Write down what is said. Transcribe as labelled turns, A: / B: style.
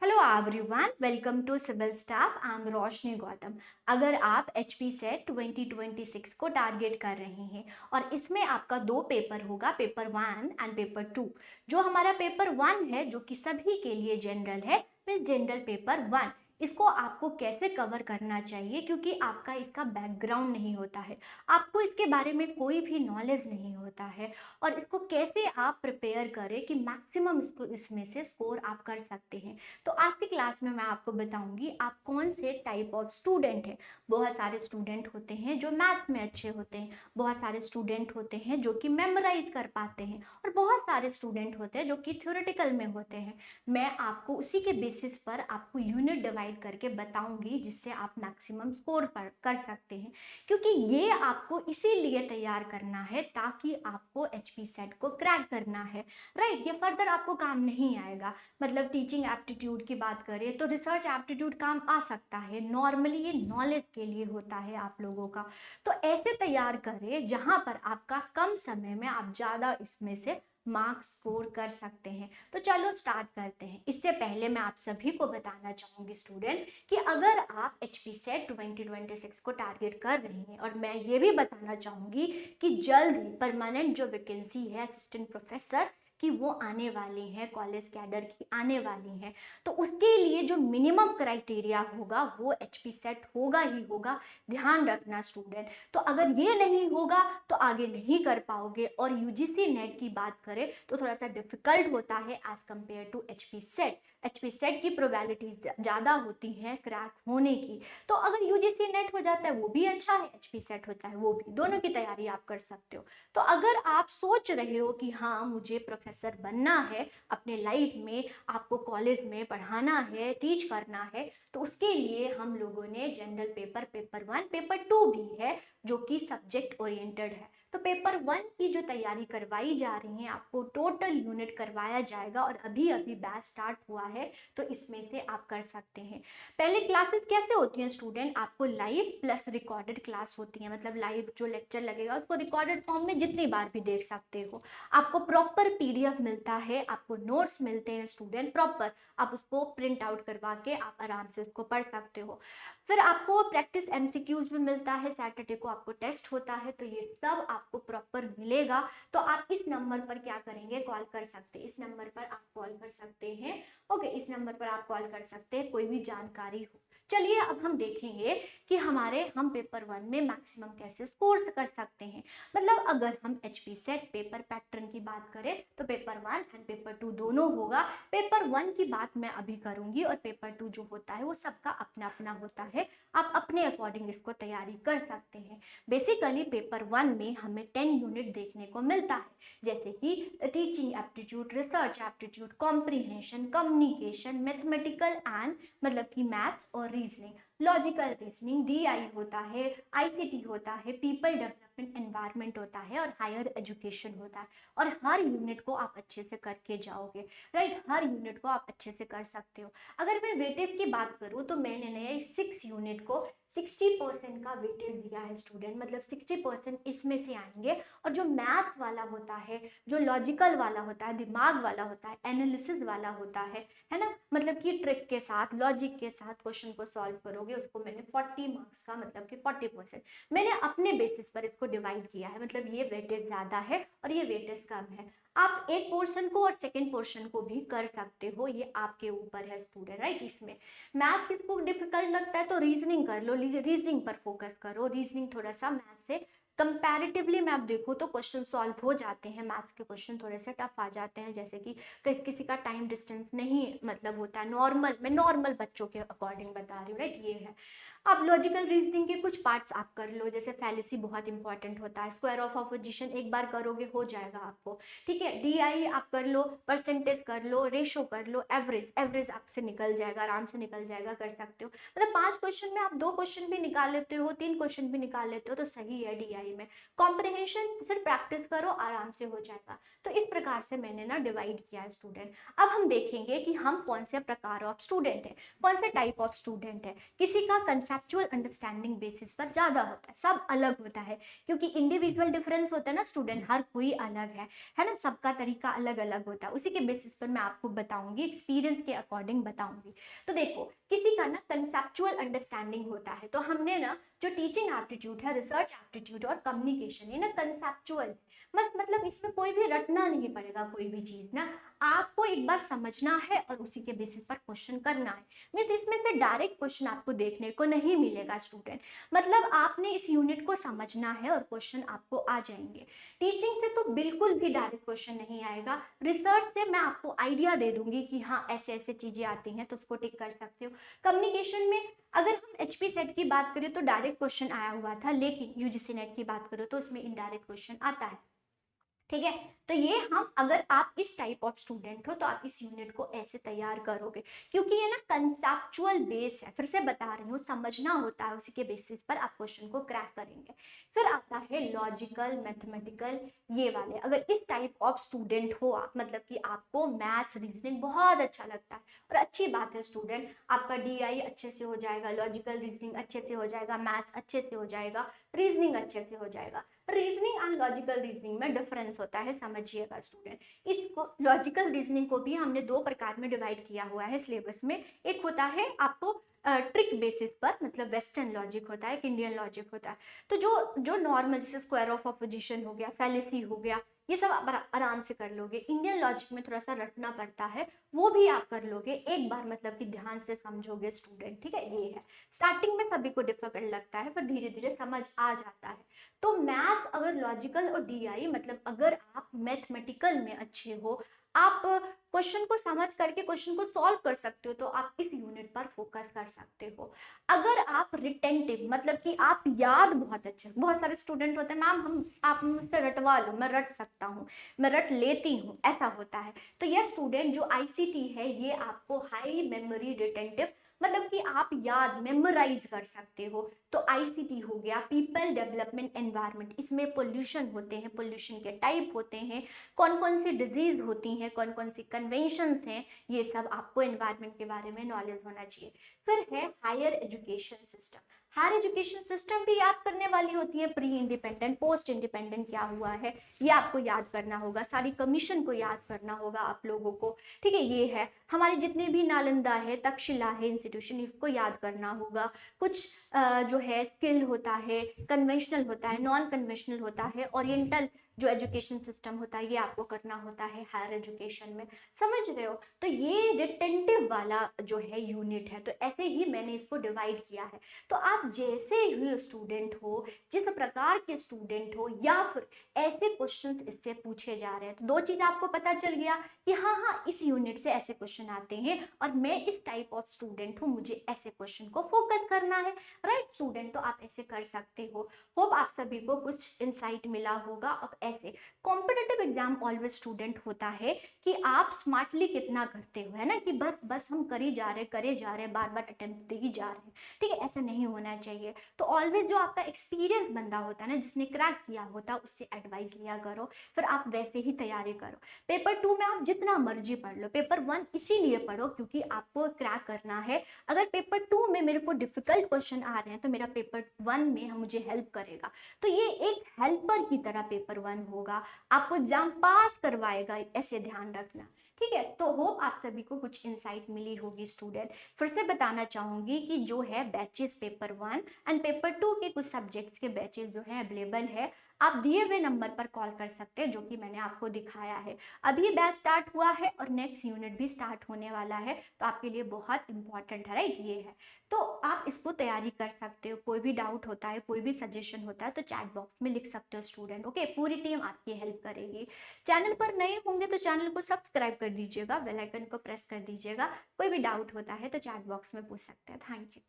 A: Hello everyone, welcome to civil staff. I am Roshni Gautam. अगर आप HP set 2026 को target कर रहे हैं और इसमें आपका दो पेपर होगा, पेपर 1 एंड पेपर 2। जो हमारा पेपर 1 है जो कि सभी के लिए जनरल है, मींस जनरल पेपर 1, इसको आपको कैसे कवर करना चाहिए, क्योंकि आपका इसका बैकग्राउंड नहीं होता है, आपको इसके बारे में कोई भी नॉलेज नहीं होता है, और इसको कैसे आप प्रिपेयर करें कि मैक्सिमम इसको इसमें से स्कोर आप कर सकते हैं। तो आज की क्लास में मैं आपको बताऊंगी आप कौन से टाइप ऑफ स्टूडेंट हैं। बहुत सारे स्टूडेंट होते हैं जो मैथ में अच्छे होते हैं, बहुत सारे स्टूडेंट होते हैं जो कि मेमोराइज कर पाते हैं, और बहुत सारे स्टूडेंट होते हैं जो कि थ्योरेटिकल में होते हैं। मैं आपको उसी के बेसिस पर आपको यूनिट डिवाइड करके बताऊंगी जिससे आप मैक्सिमम स्कोर पर कर सकते हैं, क्योंकि ये आपको इसीलिए तैयार करना है ताकि आपको एचपी सेट को क्रैक करना है। राइट, ये फर्दर आपको काम नहीं आएगा। मतलब टीचिंग एप्टीट्यूड की बात करें तो रिसर्च एप्टीट्यूड काम आ सकता है, नॉर्मली ये नॉलेज के लिए होता है आप लोगों का। तो ऐसे तैयार करें जहां पर आपका कम समय में आप ज़्यादा इसमें से मार्क्स स्कोर कर सकते हैं। तो चलो स्टार्ट करते हैं। इससे पहले मैं आप सभी को बताना चाहूंगी स्टूडेंट कि अगर आप एचपी सेट 2026 को टारगेट कर रहे हैं, और मैं ये भी बताना चाहूंगी कि जल्द ही परमानेंट जो वैकेंसी है असिस्टेंट प्रोफेसर कि वो आने वाली हैं, कॉलेज कैडर की आने वाली हैं, तो उसके लिए जो मिनिमम क्राइटेरिया होगा वो एचपी सेट होगा ही होगा। ध्यान रखना स्टूडेंट। तो अगर ये नहीं होगा तो आगे नहीं कर पाओगे। और यूजीसी नेट की बात करें तो थोड़ा सा डिफिकल्ट होता है as compare to HP set. HP set की प्रोबेबिलिटीज ज़्यादा होती हैं क्रैक होने की। तो अगर यूजीसी नेट हो जाता है वो भी अच्छा है, एचपी सेट होता है वो भी, दोनों की तैयारी आप कर सकते हो। तो अगर आप सोच रहे हो कि हाँ मुझे प्रोफेसर बनना है, अपने लाइफ में आपको कॉलेज में पढ़ाना है, टीच करना है, तो उसके लिए हम लोगों ने जनरल पेपर 1 पेपर 2 भी है जो कि सब्जेक्ट ओरिएंटेड है। तो पेपर 1 की जो तैयारी करवाई जा रही है, आपको टोटल यूनिट करवाया जाएगा और अभी अभी बैच स्टार्ट हुआ है, तो इसमें से आप कर सकते हैं। पहले क्लासेस कैसे होती हैं स्टूडेंट, आपको लाइव प्लस रिकॉर्डेड क्लास होती है। मतलब लाइव जो लेक्चर लगेगा उसको रिकॉर्डेड फॉर्म में जितनी बार भी देख सकते हो। आपको प्रॉपर पीडीएफ मिलता है, आपको नोट्स मिलते हैं स्टूडेंट प्रॉपर, आप उसको प्रिंट आउट करवा के आप आराम से उसको पढ़ सकते हो। फिर आपको प्रैक्टिस एमसीक्यूज भी मिलता है, सैटरडे को आपको टेस्ट होता है, तो ये सब आपको प्रॉपर मिलेगा। तो आप इस नंबर पर क्या करेंगे, कॉल कर सकते हैं, इस नंबर पर आप कॉल कर सकते हैं। ओके, इस नंबर पर आप कॉल कर सकते हैं कोई भी जानकारी हो। चलिए अब हम देखेंगे कि हम पेपर 1 में मैक्सिमम कैसे स्कोर कर सकते हैं। मतलब अगर हम एचपी सेट पेपर पैटर्न की बात करें तो पेपर 1 एंड पेपर 2 दोनों होगा। पेपर 1 की बात मैं अभी करूंगी और पेपर 2 जो होता है वो सबका अपना अपना होता है, आप अपने अकॉर्डिंग इसको तैयारी कर सकते हैं। बेसिकली पेपर 1 में हमें 10 यूनिट देखने को मिलता है, जैसे कि teaching aptitude, research aptitude, comprehension, communication, mathematical and मतलब कि मैथ्स और रीजनिंग, लॉजिकल रीजनिंग, डीआई होता है, आईसीटी होता है, पीपल डेवलपमेंट एनवायरनमेंट होता है, और हायर एजुकेशन होता है। और हर यूनिट को आप अच्छे से करके जाओगे। राइट, हर यूनिट को आप अच्छे से कर सकते हो। अगर मैं वेटेज की बात करूँ तो मैंने नए 6 यूनिट को 60% का वेटेज दिया है स्टूडेंट। मतलब 60% इसमें से आएंगे, और जो मैथ वाला होता है, जो लॉजिकल वाला होता है, दिमाग वाला होता है, एनालिसिस वाला होता है ना, मतलब कि ट्रिक के साथ, लॉजिक के साथ क्वेश्चन को सॉल्व करोगे, उसको मैंने 40 मार्क्स का, मतलब कि 40% मैंने अपने बेसिस पर इसको डिवाइड किया है। मतलब ये वेटेज ज्यादा है और ये वेटेज कम है। आप एक पोर्शन को और सेकेंड पोर्शन को भी कर सकते हो, ये आपके ऊपर है स्टूडेंट। राइट, इसमें मैथ्स इसको डिफिकल्ट लगता है तो रीजनिंग कर लो, रीजनिंग पर फोकस करो। रीजनिंग थोड़ा सा मैथ्स से कंपैरेटिवली मैं आप देखो तो क्वेश्चन सॉल्व हो जाते हैं, मैथ्स के क्वेश्चन थोड़े से टफ आ जाते हैं, जैसे कि किसी का टाइम डिस्टेंस नहीं मतलब होता है, नॉर्मल, मैं नॉर्मल बच्चों के अकॉर्डिंग बता रही हूँ। राइट, ये है। अब लॉजिकल रीजनिंग के कुछ पार्ट्स आप कर लो, जैसे फैलेसी बहुत इंपॉर्टेंट होता है, स्क्वायर ऑफ अपोजिशन एक बार करोगे हो जाएगा आपको। ठीक है, डीआई आप कर लो, परसेंटेज कर लो, रेशो कर लो, एवरेज, एवरेज आपसे निकल जाएगा, आराम से निकल जाएगा, कर सकते हो। मतलब 5 क्वेश्चन में आप 2 क्वेश्चन भी निकाल लेते हो, 3 क्वेश्चन भी निकाल लेते हो, तो सही है डी डीआई में। कॉम्प्रिहेंशन सिर्फ प्रैक्टिस करो, आराम से हो जाएगा। तो इस प्रकार से मैंने ना डिवाइड किया है स्टूडेंट। अब हम देखेंगे कि हम कौन से प्रकार ऑफ स्टूडेंट है, कौन से टाइप ऑफ स्टूडेंट है। किसी का कंसेप्चुअल अंडरस्टैंडिंग बेसिस पर ज्यादा होता है, सब अलग होता है, क्योंकि इंडिविजुअल डिफरेंस होता है ना स्टूडेंट, हर कोई अलग है ना, सबका तरीका अलग अलग होता है। उसी के बेसिस पर मैं आपको बताऊंगी, एक्सपीरियंस के अकॉर्डिंग बताऊंगी। तो देखो, किसी का ना कंसेप्चुअल अंडरस्टैंडिंग होता है, तो हमने ना जो टीचिंग एप्टीट्यूड है, रिसर्च एप्टीट्यूड और कम्युनिकेशन, ये ना कंसेप्चुअल, बस मतलब इसमें कोई भी रटना नहीं पड़ेगा, कोई भी चीज ना आपको एक बार समझना है और उसी के बेसिस पर क्वेश्चन करना है। मीन्स इसमें से डायरेक्ट क्वेश्चन आपको देखने को नहीं मिलेगा स्टूडेंट, मतलब आपने इस यूनिट को समझना है और क्वेश्चन आपको आ जाएंगे। टीचिंग से तो बिल्कुल भी डायरेक्ट क्वेश्चन नहीं आएगा, रिसर्च से मैं आपको आइडिया दे दूंगी कि हाँ ऐसे ऐसे चीजें आती हैं तो उसको टिक कर सकते हो। कम्युनिकेशन में अगर हम एचपी सेट की बात करें तो डायरेक्ट क्वेश्चन आया हुआ था, लेकिन यूजीसी नेट की बात करो तो उसमें इनडायरेक्ट क्वेश्चन आता है। ठीक है, तो ये हम, अगर आप इस टाइप ऑफ स्टूडेंट हो तो आप इस यूनिट को ऐसे तैयार करोगे, क्योंकि ये ना कंसेप्चुअल बेस है, फिर से बता रही हूँ, समझना होता है, उसी के बेसिस पर आप क्वेश्चन को क्रैक करेंगे। फिर आता है लॉजिकल, मैथमेटिकल, ये वाले। अगर इस टाइप ऑफ स्टूडेंट हो आप, मतलब कि आपको मैथ्स रीजनिंग बहुत अच्छा लगता है, और अच्छी बात है स्टूडेंट, आपका डीआई अच्छे से हो जाएगा, लॉजिकल रीजनिंग अच्छे से हो जाएगा, मैथ्स अच्छे से हो जाएगा, रीजनिंग अच्छे से हो जाएगा। रीजनिंग एंड लॉजिकल रीजनिंग में डिफरेंस होता है, समझिएगा स्टूडेंट। इसको लॉजिकल रीजनिंग को भी हमने दो प्रकार में डिवाइड किया हुआ है सिलेबस में। एक होता है आपको ट्रिक बेसिस पर, मतलब वेस्टर्न लॉजिक होता है, इंडियन लॉजिक होता है। तो जो जो नॉर्मल, जैसे स्क्वायर ऑफ अपोजिशन हो गया, फैलेसी हो गया, ये सब आप आराम से कर लोगे। इंडियन लॉजिक में थोड़ा सा रटना पड़ता है, वो भी आप कर लोगे एक बार, मतलब कि ध्यान से समझोगे स्टूडेंट। ठीक है, ये है, स्टार्टिंग में सभी को डिफिकल्ट लगता है, फिर धीरे धीरे समझ आ जाता है। तो मैथ्स अगर लॉजिकल और डीआई, मतलब अगर आप मैथमेटिकल में अच्छे हो, आप क्वेश्चन को समझ करके क्वेश्चन को सॉल्व कर सकते हो, तो आप इस यूनिट पर फोकस कर सकते हो। अगर आप रिटेंटिव, मतलब कि आप याद बहुत अच्छे, बहुत सारे स्टूडेंट होते हैं, मैम हम आप मुझसे रटवा लो, मैं रट सकता हूँ, मैं रट लेती हूँ, ऐसा होता है। तो यह स्टूडेंट जो आईसीटी है, ये आपको हाई मेमोरी रिटेंटिव, मतलब कि आप याद मेमोराइज कर सकते हो। तो आईसीटी हो गया, पीपल डेवलपमेंट एनवायरनमेंट, इसमें पोल्यूशन होते हैं, पोल्यूशन के टाइप होते हैं, कौन कौन सी डिजीज होती हैं, कौन कौन सी कन्वेंशंस हैं, ये सब आपको एनवायरनमेंट के बारे में नॉलेज होना चाहिए। फिर है higher education system. Higher education system भी याद करने वाली होती है, प्री इंडिपेंडेंट, पोस्ट इंडिपेंडेंट क्या हुआ है, ये आपको याद करना होगा, सारी कमीशन को याद करना होगा आप लोगों को। ठीक है, ये है हमारे जितने भी नालंदा है, तक्षशिला है इंस्टीट्यूशन, इसको याद करना होगा। कुछ जो है स्किल होता है, कन्वेंशनल होता है, नॉन कन्वेंशनल होता है, ओरिएंटल जो एजुकेशन सिस्टम होता है, ये आपको करना होता है हायर एजुकेशन में, समझ रहे हो। तो ये रिटेंटिव वाला जो है यूनिट है, तो ऐसे ही मैंने इसको डिवाइड किया है। तो आप जैसे ही स्टूडेंट हो, जिस प्रकार के स्टूडेंट हो, या फिर ऐसे क्वेश्चंस इससे पूछे जा रहे हैं, तो दो चीज आपको पता चल गया कि हाँ हाँ इस यूनिट से ऐसे क्वेश्चन आते हैं और मैं इस टाइप ऑफ स्टूडेंट हूँ, मुझे ऐसे क्वेश्चन को फोकस करना है। राइट स्टूडेंट, तो आप ऐसे कर सकते हो। होप आप सभी को कुछ इंसाइट मिला होगा। अब ऐसे कॉम्पिटिटिव एग्जाम ऑलवेज स्टूडेंट होता है कि आप स्मार्टली कितना करते हो, है ना, कि बस बस हम करे जा रहे, बार बार अटेम्प्ट दे ही जा रहे हैं। ठीक है, ऐसा नहीं होना चाहिए। तो ऑलवेज जो आपका एक्सपीरियंस बंदा होता है ना, जिसने क्रैक किया होता है, उससे एडवाइस लिया करो, फिर आप वैसे ही तैयारी करो। पेपर 2 में आप जितना मर्जी पढ़ लो, पेपर 1 इसीलिए पढ़ो क्योंकि आपको क्रैक करना है। अगर पेपर 2 में मेरे को डिफिकल्ट क्वेश्चन आ रहे हैं तो मेरा पेपर 1 में मुझे हेल्प करेगा। तो ये एक हेल्पर की तरह पेपर 1 होगा, आपको एग्जाम पास करवाएगा, ऐसे ध्यान रखना। ठीक है, तो होप आप सभी को कुछ इंसाइट मिली होगी स्टूडेंट। फिर से बताना चाहूंगी कि जो है बैचेस पेपर 1 एंड पेपर 2 के कुछ सब्जेक्ट्स के बैचेस जो है अवेलेबल है, आप दिए हुए नंबर पर कॉल कर सकते हैं, जो कि मैंने आपको दिखाया है। अभी बैच स्टार्ट हुआ है और नेक्स्ट यूनिट भी स्टार्ट होने वाला है, तो आपके लिए बहुत इंपॉर्टेंट है, राइट, ये है। तो आप इसको तैयारी कर सकते हो। कोई भी डाउट होता है, कोई भी सजेशन होता है तो चैट बॉक्स में लिख सकते हो स्टूडेंट। ओके, पूरी टीम आपकी हेल्प करेगी। चैनल पर नए होंगे तो चैनल को सब्सक्राइब कर दीजिएगा, बेल आइकन को प्रेस कर दीजिएगा। कोई भी डाउट होता है तो चैट बॉक्स में पूछ सकते हैं। Thank you.